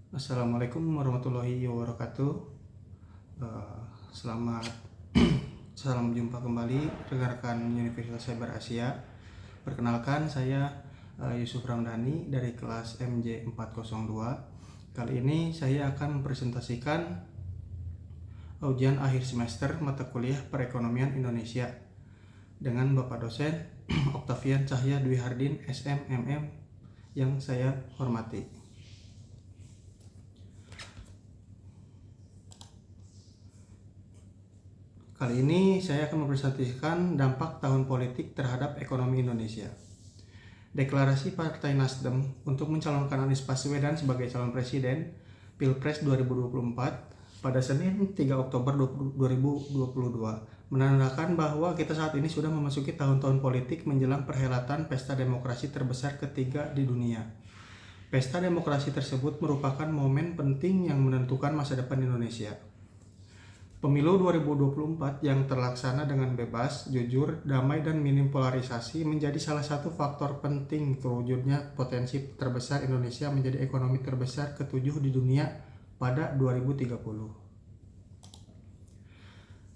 Assalamualaikum warahmatullahi wabarakatuh. Selamat salam jumpa kembali rekan-rekan Universitas Cyber Asia. Perkenalkan, saya Yusuf Ramdhani dari kelas MJ 402. Kali ini saya akan mempresentasikan ujian akhir semester mata kuliah Perekonomian Indonesia dengan Bapak dosen Octavian Cahya Dwi Hardin SMMM yang saya hormati. Kali ini saya akan mempresentasikan dampak tahun politik terhadap ekonomi Indonesia. Deklarasi Partai Nasdem untuk mencalonkan Anies Baswedan sebagai calon presiden Pilpres 2024 pada Senin 3 Oktober 2022 menandakan bahwa kita saat ini sudah memasuki tahun-tahun politik menjelang perhelatan pesta demokrasi terbesar ketiga di dunia. Pesta demokrasi tersebut merupakan momen penting yang menentukan masa depan Indonesia. Pemilu 2024 yang terlaksana dengan bebas, jujur, damai, dan minim polarisasi menjadi salah satu faktor penting terwujudnya potensi terbesar Indonesia menjadi ekonomi terbesar ketujuh di dunia pada 2030.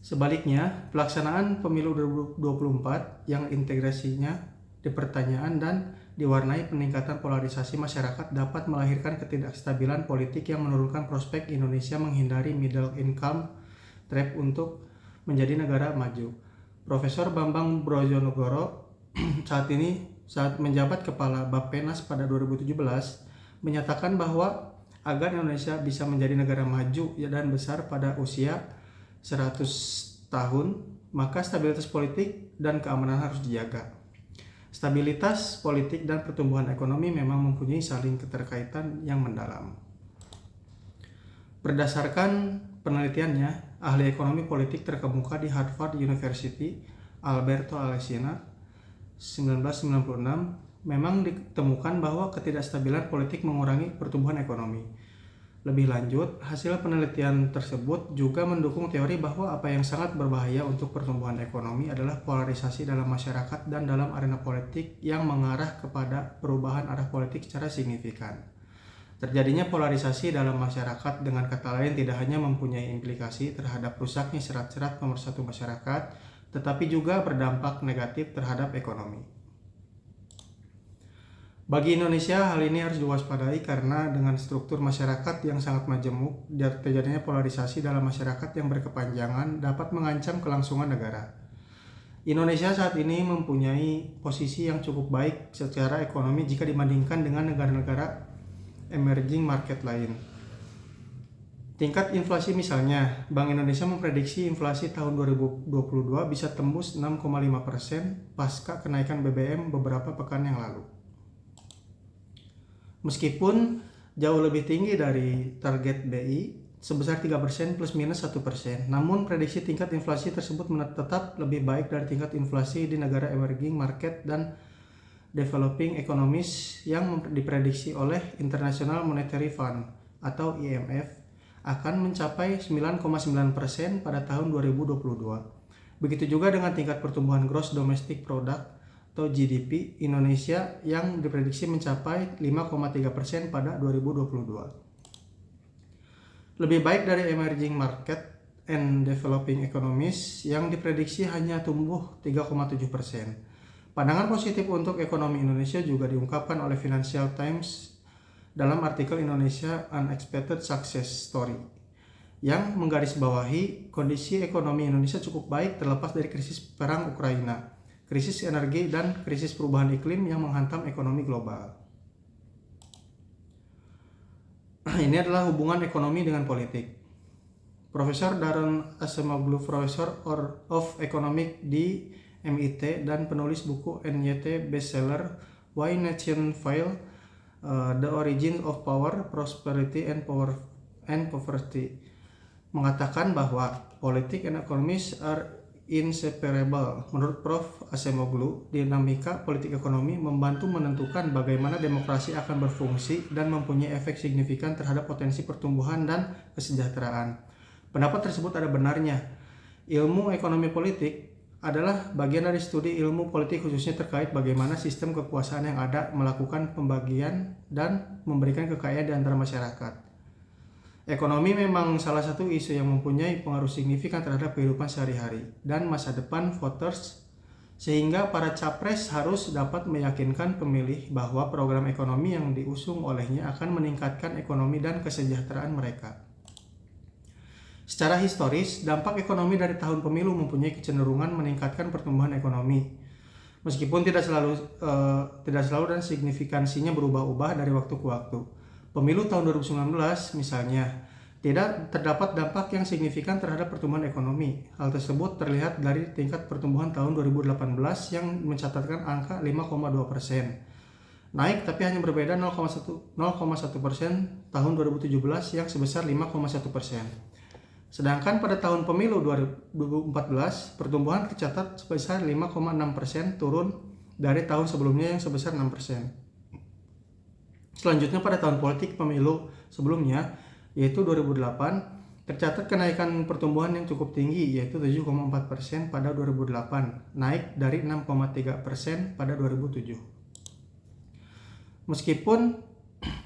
Sebaliknya, pelaksanaan pemilu 2024 yang integrasinya dipertanyaan dan diwarnai peningkatan polarisasi masyarakat dapat melahirkan ketidakstabilan politik yang menurunkan prospek Indonesia menghindari middle income trap untuk menjadi negara maju. Profesor Bambang Brojonegoro saat menjabat kepala Bappenas pada 2017 menyatakan bahwa agar Indonesia bisa menjadi negara maju dan besar pada usia 100 tahun, maka stabilitas politik dan keamanan harus dijaga. Stabilitas politik dan pertumbuhan ekonomi memang mempunyai saling keterkaitan yang mendalam. Berdasarkan penelitiannya, ahli ekonomi politik terkemuka di Harvard University, Alberto Alesina, 1996, memang ditemukan bahwa ketidakstabilan politik mengurangi pertumbuhan ekonomi. Lebih lanjut, hasil penelitian tersebut juga mendukung teori bahwa apa yang sangat berbahaya untuk pertumbuhan ekonomi adalah polarisasi dalam masyarakat dan dalam arena politik yang mengarah kepada perubahan arah politik secara signifikan. Terjadinya polarisasi dalam masyarakat dengan kata lain tidak hanya mempunyai implikasi terhadap rusaknya serat-serat pemersatu masyarakat, tetapi juga berdampak negatif terhadap ekonomi. Bagi Indonesia, hal ini harus diwaspadai karena dengan struktur masyarakat yang sangat majemuk, terjadinya polarisasi dalam masyarakat yang berkepanjangan dapat mengancam kelangsungan negara. Indonesia saat ini mempunyai posisi yang cukup baik secara ekonomi jika dibandingkan dengan negara-negara emerging market lain. Tingkat inflasi misalnya, Bank Indonesia memprediksi inflasi tahun 2022 bisa tembus 6,5% pasca kenaikan BBM beberapa pekan yang lalu. Meskipun jauh lebih tinggi dari target BI sebesar 3% plus minus 1%, namun prediksi tingkat inflasi tersebut tetap lebih baik dari tingkat inflasi di negara emerging market dan developing economies yang diprediksi oleh International Monetary Fund atau IMF akan mencapai 9,9% pada tahun 2022. Begitu juga dengan tingkat pertumbuhan Gross Domestic Product atau GDP Indonesia yang diprediksi mencapai 5,3% pada 2022. Lebih baik dari emerging market and developing economies yang diprediksi hanya tumbuh 3,7%. Pandangan positif untuk ekonomi Indonesia juga diungkapkan oleh Financial Times dalam artikel Indonesia Unexpected Success Story yang menggarisbawahi kondisi ekonomi Indonesia cukup baik terlepas dari krisis perang Ukraina, krisis energi, dan krisis perubahan iklim yang menghantam ekonomi global. Ini adalah hubungan ekonomi dengan politik. Profesor Daron Acemoglu, Professor of Economics di MIT dan penulis buku NYT bestseller Why Nations Fail, The Origin of Power, Prosperity and Poverty, mengatakan bahwa politik and economics are inseparable. Menurut Prof. Acemoglu, dinamika politik ekonomi membantu menentukan bagaimana demokrasi akan berfungsi dan mempunyai efek signifikan terhadap potensi pertumbuhan dan kesejahteraan. Pendapat tersebut ada benarnya. Ilmu ekonomi politik adalah bagian dari studi ilmu politik khususnya terkait bagaimana sistem kekuasaan yang ada melakukan pembagian dan memberikan kekayaan di antara masyarakat. Ekonomi memang salah satu isu yang mempunyai pengaruh signifikan terhadap kehidupan sehari-hari dan masa depan voters, sehingga para capres harus dapat meyakinkan pemilih bahwa program ekonomi yang diusung olehnya akan meningkatkan ekonomi dan kesejahteraan mereka. Secara historis, dampak ekonomi dari tahun pemilu mempunyai kecenderungan meningkatkan pertumbuhan ekonomi, meskipun tidak selalu dan signifikansinya berubah-ubah dari waktu ke waktu. Pemilu tahun 2019 misalnya, tidak terdapat dampak yang signifikan terhadap pertumbuhan ekonomi. Hal tersebut terlihat dari tingkat pertumbuhan tahun 2018 yang mencatatkan angka 5,2%. Naik tapi hanya berbeda 0,1% tahun 2017 yang sebesar 5,1%. Sedangkan pada tahun pemilu 2014, pertumbuhan tercatat sebesar 5,6%, turun dari tahun sebelumnya yang sebesar 6%. Selanjutnya pada tahun politik pemilu sebelumnya, yaitu 2008, tercatat kenaikan pertumbuhan yang cukup tinggi, yaitu 7,4% pada 2008, naik dari 6,3% pada 2007. Meskipun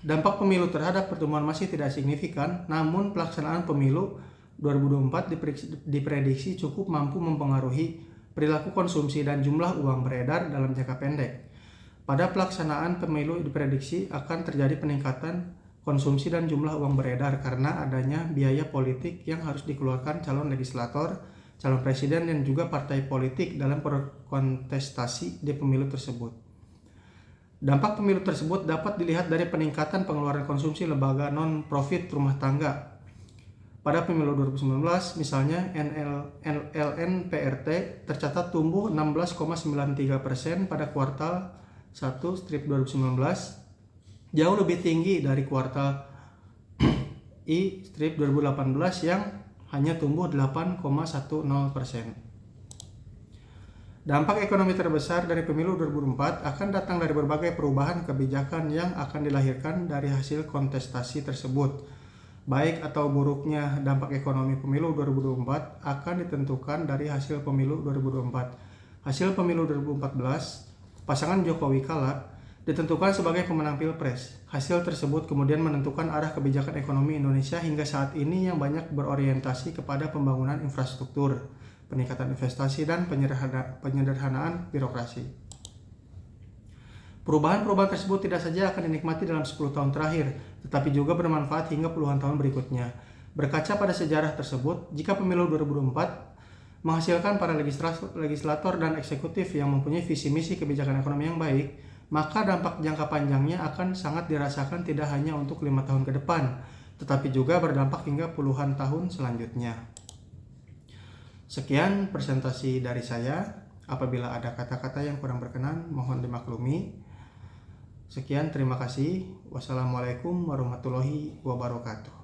dampak pemilu terhadap pertumbuhan masih tidak signifikan, namun pelaksanaan pemilu 2024 diprediksi cukup mampu mempengaruhi perilaku konsumsi dan jumlah uang beredar dalam jangka pendek. Pada pelaksanaan pemilu diprediksi akan terjadi peningkatan konsumsi dan jumlah uang beredar karena adanya biaya politik yang harus dikeluarkan calon legislator, calon presiden, dan juga partai politik dalam kontestasi di pemilu tersebut. Dampak pemilu tersebut dapat dilihat dari peningkatan pengeluaran konsumsi lembaga non-profit rumah tangga. Pada pemilu 2019, misalnya LNPRT tercatat tumbuh 16,93% pada kuartal 1/2019, jauh lebih tinggi dari kuartal I/2018 yang hanya tumbuh 8,10%. Dampak ekonomi terbesar dari pemilu 2024 akan datang dari berbagai perubahan kebijakan yang akan dilahirkan dari hasil kontestasi tersebut. Baik atau buruknya dampak ekonomi pemilu 2024 akan ditentukan dari hasil pemilu 2024. Hasil pemilu 2014, pasangan Jokowi kalah, ditentukan sebagai pemenang Pilpres. Hasil tersebut kemudian menentukan arah kebijakan ekonomi Indonesia hingga saat ini yang banyak berorientasi kepada pembangunan infrastruktur, peningkatan investasi, dan penyederhanaan birokrasi. Perubahan-perubahan tersebut tidak saja akan dinikmati dalam 10 tahun terakhir, tetapi juga bermanfaat hingga puluhan tahun berikutnya. Berkaca pada sejarah tersebut, jika pemilu 2024 menghasilkan para legislator dan eksekutif yang mempunyai visi misi kebijakan ekonomi yang baik, maka dampak jangka panjangnya akan sangat dirasakan tidak hanya untuk 5 tahun ke depan, tetapi juga berdampak hingga puluhan tahun selanjutnya. Sekian presentasi dari saya. Apabila ada kata-kata yang kurang berkenan, mohon dimaklumi. Sekian, terima kasih. Wassalamualaikum warahmatullahi wabarakatuh.